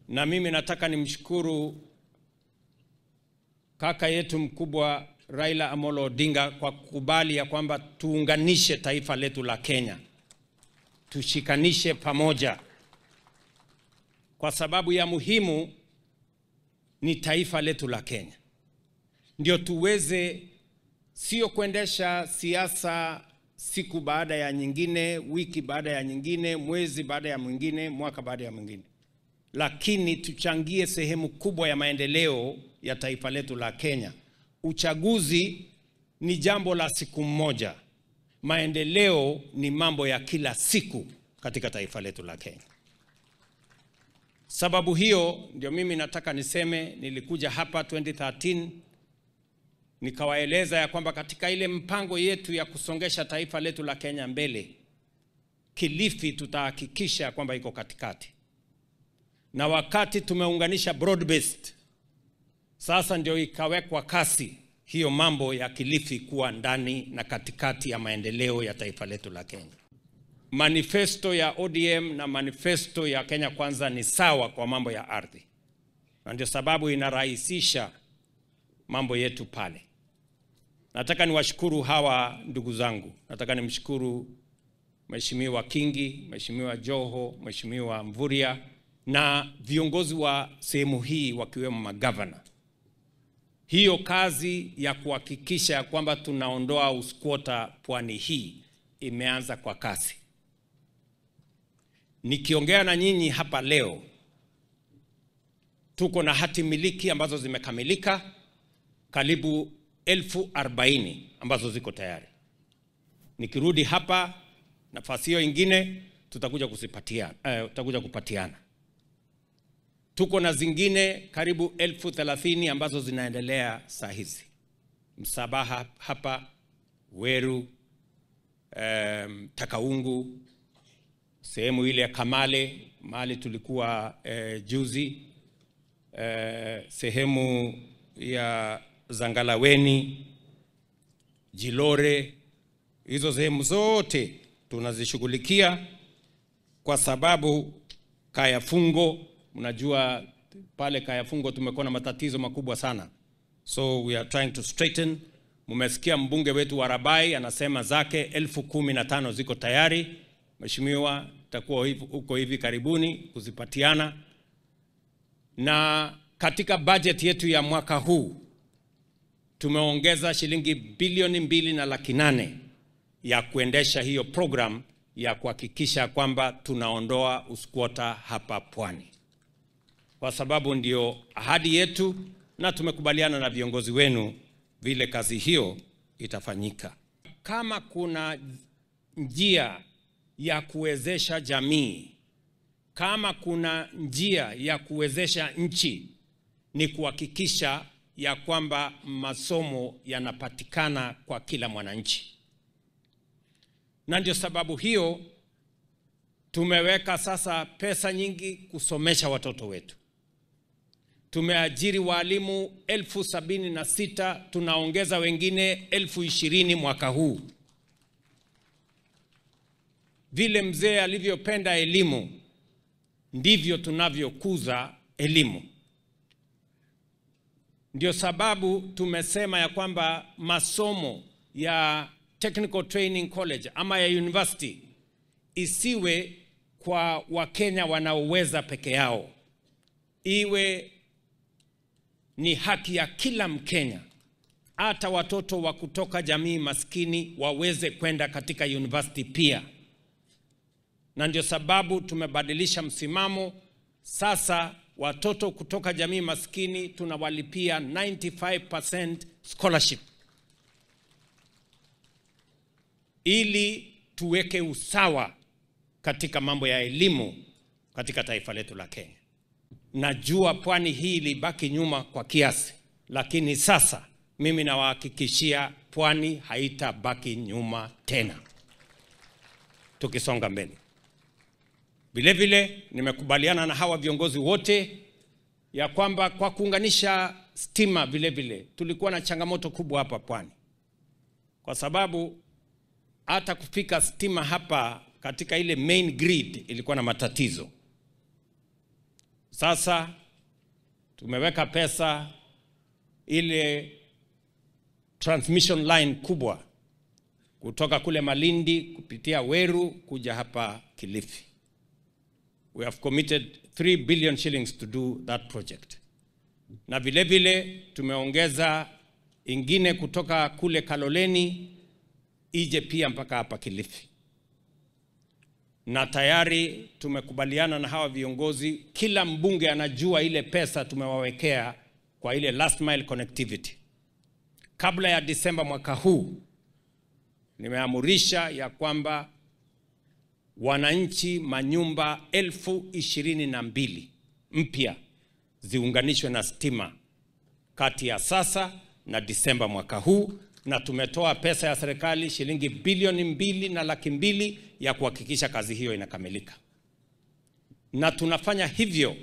Na mimi nataka nimshukuru kaka yetu mkubwa Raila Amolo Odinga kwa kukubali ya kwamba tuunganishe taifa letu la Kenya. Tushikanishe pamoja. Kwa sababu ya muhimu ni taifa letu la Kenya. Ndio tuweze sio kuendesha siasa siku baada ya nyingine, wiki baada ya nyingine, mwezi baada ya mwingine, mwaka baada ya mwingine. Lakini tuchangie sehemu kubwa ya maendeleo ya taifa letu la Kenya. Uchaguzi ni jambo la siku moja. Maendeleo ni mambo ya kila siku katika taifa letu la Kenya. Sababu hiyo ndio mimi nataka niseme, nilikuja hapa 2013 nikawaeleza ya kwamba katika ile mpango yetu ya kusongesha taifa letu la Kenya mbele, Kilifi tutahakikisha kwamba iko katikati. Na wakati tumeunganisha broad based, sasa ndio ikawekwa kasi hiyo mambo ya Kilifi kuwa ndani na katikati ya maendeleo ya taifa letu la Kenya. Manifesto ya ODM na manifesto ya Kenya Kwanza ni sawa kwa mambo ya ardhi. Na ndio sababu inarahisisha mambo yetu pale. Nataka niwashukuru hawa ndugu zangu. Nataka nimshukuru Mheshimiwa Kingi, Mheshimiwa Joho, Mheshimiwa Mvuria na viongozi wa sehemu hii wakiwemo magavana. Hiyo kazi ya kuhakikisha kwamba tunaondoa uskwota pwani hii imeanza kwa kasi. Nikiongea na nyinyi hapa leo, tuko na hati miliki ambazo zimekamilika karibu 40,000 ambazo ziko tayari. Nikirudi hapa nafasi hiyo ingine tutakuja kupatiana. Tuko na zingine karibu 30,000 ambazo zinaendelea saa hizi. Msabaha hapa, Weru, Takaungu, sehemu ile ya Kamale, mahali tulikuwa juzi, sehemu ya Zangalaweni, Jilore, hizo sehemu zote tunazishughulikia kwa sababu Kayafungo, mnajua pale Kayafungo tumekuwa na matatizo makubwa sana. So we are trying to straighten. Mumesikia mbunge wetu wa Rabai anasema zake 15,000 ziko tayari. Mheshimiwa, takuwa huko hivi karibuni kuzipatiana. Na katika budget yetu ya mwaka huu tumeongeza shilingi bilioni 2.8 ya kuendesha hiyo program ya kuhakikisha kwamba tunaondoa uskwota hapa pwani. Kwa sababu ndio ahadi yetu na tumekubaliana na viongozi wenu vile kazi hiyo itafanyika. Kama kuna njia ya kuwezesha jamii, kama kuna njia ya kuwezesha nchi, ni kuhakikisha ya kwamba masomo yanapatikana kwa kila mwananchi. Na ndio sababu hiyo tumeweka sasa pesa nyingi kusomesha watoto wetu. Tumeajiri walimu 76,000, tunaongeza wengine 20,000 mwaka huu. Vile mzee alivyopenda elimu, ndivyo tunavyokuza elimu. Ndio sababu tumesema ya kwamba masomo ya Technical Training College ama ya university isiwe kwa Wakenya wanaoweza peke yao. Iwe ni haki ya kila Mkenya. Hata watoto wa kutoka jamii maskini waweze kwenda katika university pia. Na ndio sababu tumebadilisha msimamo. Sasa watoto kutoka jamii maskini tunawalipia 95% scholarship. Ili tuweke usawa katika mambo ya elimu katika taifa letu la Kenya. Najua pwani hii ilibaki nyuma kwa kiasi, lakini sasa mimi nawahakikishia pwani haitabaki nyuma tena tukisonga mbele. Vile vile nimekubaliana na hawa viongozi wote ya kwamba kwa kuunganisha stima vile vile tulikuwa na changamoto kubwa hapa pwani. Kwa sababu hata kufika stima hapa katika ile main grid ilikuwa na matatizo. Sasa tumeweka pesa ile transmission line kubwa kutoka kule Malindi kupitia Weru kuja hapa Kilifi. We have committed 3 billion shillings to do that project. Na vile vile tumeongeza ingine kutoka kule Kaloleni ije pia mpaka hapa Kilifi. Na tayari tumekubaliana na hawa viongozi, kila mbunge anajua ile pesa tumewawekea kwa ile last mile connectivity. Kabla ya Disemba mwaka huu, nimeamurisha ya kwamba wananchi manyumba 22,000 mpya ziunganishwe na stima kati ya sasa na Disemba mwaka huu, na tumetoa pesa ya serikali shilingi bilioni 2.2 ya kuhakikisha kazi hiyo inakamilika. Na tunafanya hivyo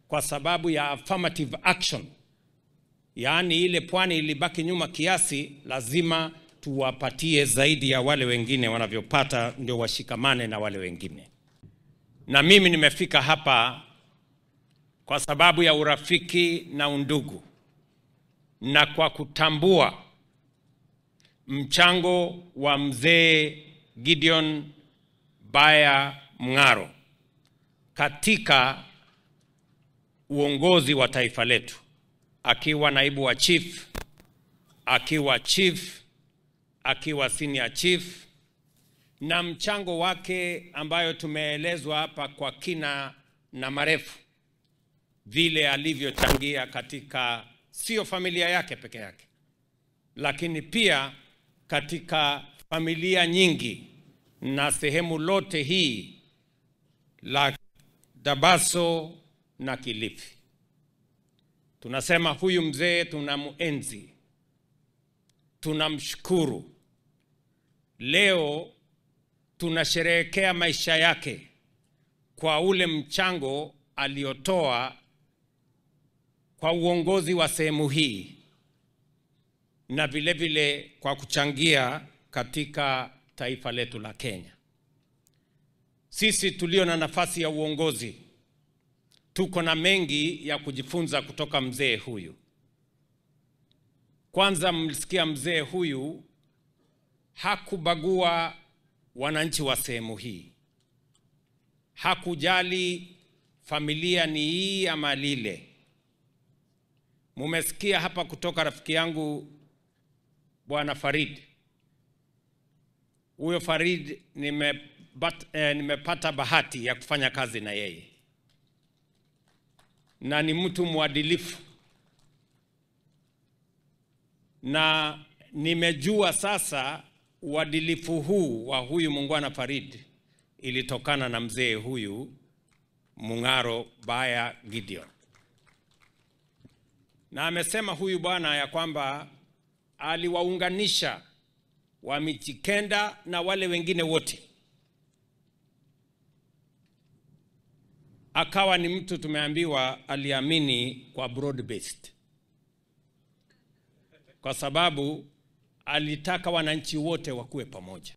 kwa sababu ya affirmative action. Yaani ile pwani ilibaki nyuma kiasi, lazima tuwapatie zaidi ya wale wengine wanavyopata, ndio washikamane na wale wengine. Na mimi nimefika hapa kwa sababu ya urafiki na undugu, na kwa kutambua mchango wa mzee Gideon Baya Mng'aro katika uongozi wa taifa letu, akiwa naibu wa chief, akiwa chief, akiwa senior chief, na mchango wake ambayo tumeelezwa hapa kwa kina na marefu, vile alivyochangia katika sio familia yake peke yake, lakini pia katika familia nyingi na sehemu lote hii la Dabaso na Kilifi. Tunasema huyu mzee tunamuenzi, tunamshukuru. Leo tunasherehekea maisha yake kwa ule mchango aliotoa kwa uongozi wa sehemu hii, na vile vile kwa kuchangia katika taifa letu la Kenya. Sisi tulio na nafasi ya uongozi tuko na mengi ya kujifunza kutoka mzee huyu. Kwanza, mlisikia mzee huyu hakubagua wananchi wa sehemu hii. Hakujali familia ni hii ama lile. Mumesikia hapa kutoka rafiki yangu Bwana Farid. Huyo Farid nimepata bahati ya kufanya kazi na yeye, na ni mtu mwadilifu, na nimejua sasa uadilifu huu wa huyu muungwana Farid ilitokana na mzee huyu Mng'aro Baya Gideon. Na amesema huyu bwana ya kwamba aliwaunganisha wa Mijikenda na wale wengine wote. Akawa ni mtu tumeambiwa aliamini kwa broad based, kwa sababu alitaka wananchi wote wakuwe pamoja.